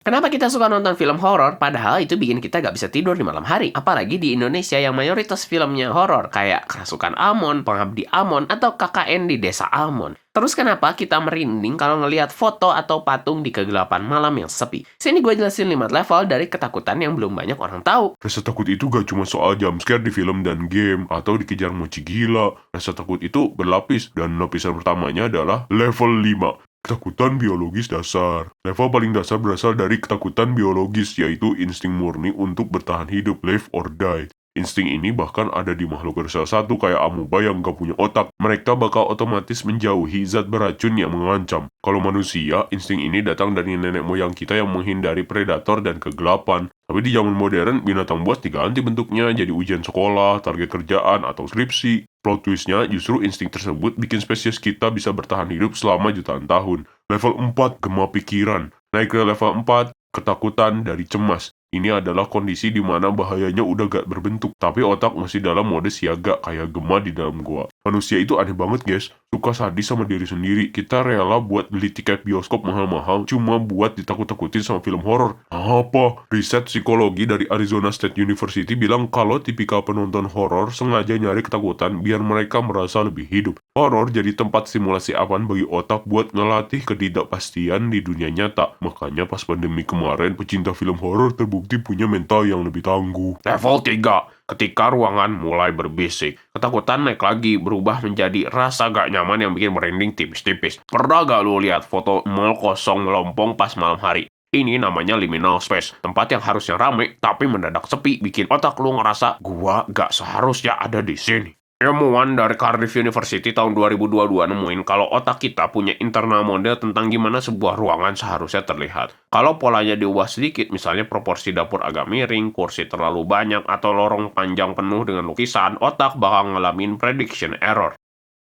Kenapa kita suka nonton film horor, padahal itu bikin kita gak bisa tidur di malam hari? Apalagi di Indonesia yang mayoritas filmnya horor, kayak Kerasukan Amon, Pengabdi Amon, atau KKN di Desa Amon. Terus kenapa kita merinding kalau ngelihat foto atau patung di kegelapan malam yang sepi? Sini gue jelasin 5 level dari ketakutan yang belum banyak orang tahu. Rasa takut itu gak cuma soal jumpscare di film dan game, atau dikejar mochi gila. Rasa takut itu berlapis, dan lapisan pertamanya adalah level 5. Ketakutan biologis dasar. Level paling dasar berasal dari ketakutan biologis, yaitu insting murni untuk bertahan hidup, live or die. Insting ini bahkan ada di makhluk bersel satu kayak amoeba yang gak punya otak. Mereka bakal otomatis menjauhi zat beracun yang mengancam. Kalau manusia, insting ini datang dari nenek moyang kita yang menghindari predator dan kegelapan. Tapi di zaman modern, binatang buas diganti bentuknya jadi ujian sekolah, target kerjaan, atau skripsi. Plot twistnya, justru insting tersebut bikin spesies kita bisa bertahan hidup selama jutaan tahun. Level 4, gema pikiran. Naik ke level 4, ketakutan dari cemas. Ini adalah kondisi di mana bahayanya udah gak berbentuk, tapi otak masih dalam mode siaga kayak gema di dalam gua. Manusia itu aneh banget guys, suka sadis sama diri sendiri. Kita rela buat beli tiket bioskop mahal-mahal cuma buat ditakut-takutin sama film horor. Apa? Riset psikologi dari Arizona State University bilang kalau tipikal penonton horor sengaja nyari ketakutan biar mereka merasa lebih hidup. Horor jadi tempat simulasi aman bagi otak buat ngelatih ketidakpastian di dunia nyata. Makanya pas pandemi kemarin, pecinta film horor terbukti punya mental yang lebih tangguh. Level 3, ketika ruangan mulai berbisik. Ketakutan naik lagi, berubah menjadi rasa gak nyaman yang bikin merinding tipis-tipis. Pernah gak lu lihat foto mall kosong melompong pas malam hari? Ini namanya liminal space, tempat yang harusnya rame tapi mendadak sepi, bikin otak lu ngerasa gua gak seharusnya ada di sini. Ilmuwan dari Cardiff University tahun 2022 nemuin kalau otak kita punya internal model tentang gimana sebuah ruangan seharusnya terlihat. Kalau polanya diubah sedikit, misalnya proporsi dapur agak miring, kursi terlalu banyak, atau lorong panjang penuh dengan lukisan, otak bakal ngalamin prediction error.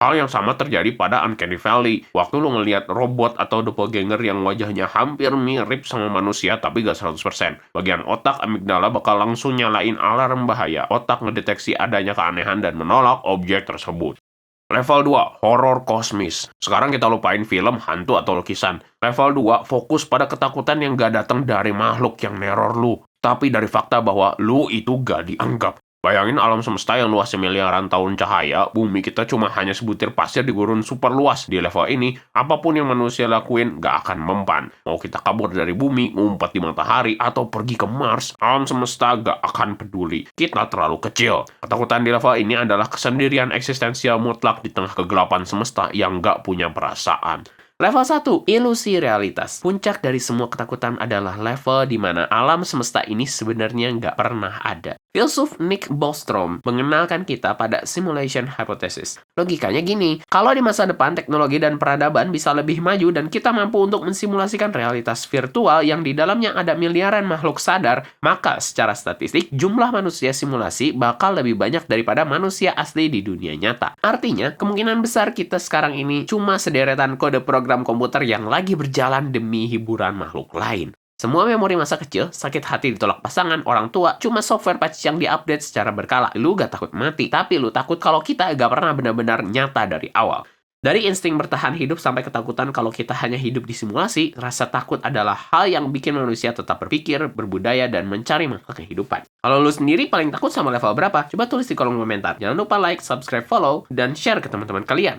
Hal yang sama terjadi pada Uncanny Valley. Waktu lu ngelihat robot atau doppelganger yang wajahnya hampir mirip sama manusia tapi gak 100%. Bagian otak amigdala bakal langsung nyalain alarm bahaya. Otak ngedeteksi adanya keanehan dan menolak objek tersebut. Level 2, horor kosmis. Sekarang kita lupain film, hantu, atau lukisan. Level 2, fokus pada ketakutan yang gak datang dari makhluk yang neror lu, tapi dari fakta bahwa lu itu gak dianggap. Bayangin alam semesta yang luasnya miliaran tahun cahaya, bumi kita cuma hanya sebutir pasir di gurun super luas. Di level ini, apapun yang manusia lakuin gak akan mempan. Mau kita kabur dari bumi, ngumpet di matahari, atau pergi ke Mars, alam semesta gak akan peduli. Kita terlalu kecil. Ketakutan di level ini adalah kesendirian eksistensial mutlak di tengah kegelapan semesta yang gak punya perasaan. Level 1, ilusi realitas. Puncak dari semua ketakutan adalah level di mana alam semesta ini sebenarnya nggak pernah ada. Filsuf Nick Bostrom mengenalkan kita pada simulation hypothesis. Logikanya gini, kalau di masa depan teknologi dan peradaban bisa lebih maju dan kita mampu untuk mensimulasikan realitas virtual yang di dalamnya ada miliaran makhluk sadar, maka secara statistik jumlah manusia simulasi bakal lebih banyak daripada manusia asli di dunia nyata. Artinya, kemungkinan besar kita sekarang ini cuma sederetan kode program komputer yang lagi berjalan demi hiburan makhluk lain. Semua memori masa kecil, sakit hati ditolak pasangan, orang tua, cuma software patch yang diupdate secara berkala. Lu gak takut mati, tapi lu takut kalau kita gak pernah benar-benar nyata dari awal. Dari insting bertahan hidup sampai ketakutan kalau kita hanya hidup di simulasi, rasa takut adalah hal yang bikin manusia tetap berpikir, berbudaya, dan mencari makna kehidupan. Kalau lu sendiri paling takut sama level berapa? Coba tulis di kolom komentar. Jangan lupa like, subscribe, follow, dan share ke teman-teman kalian.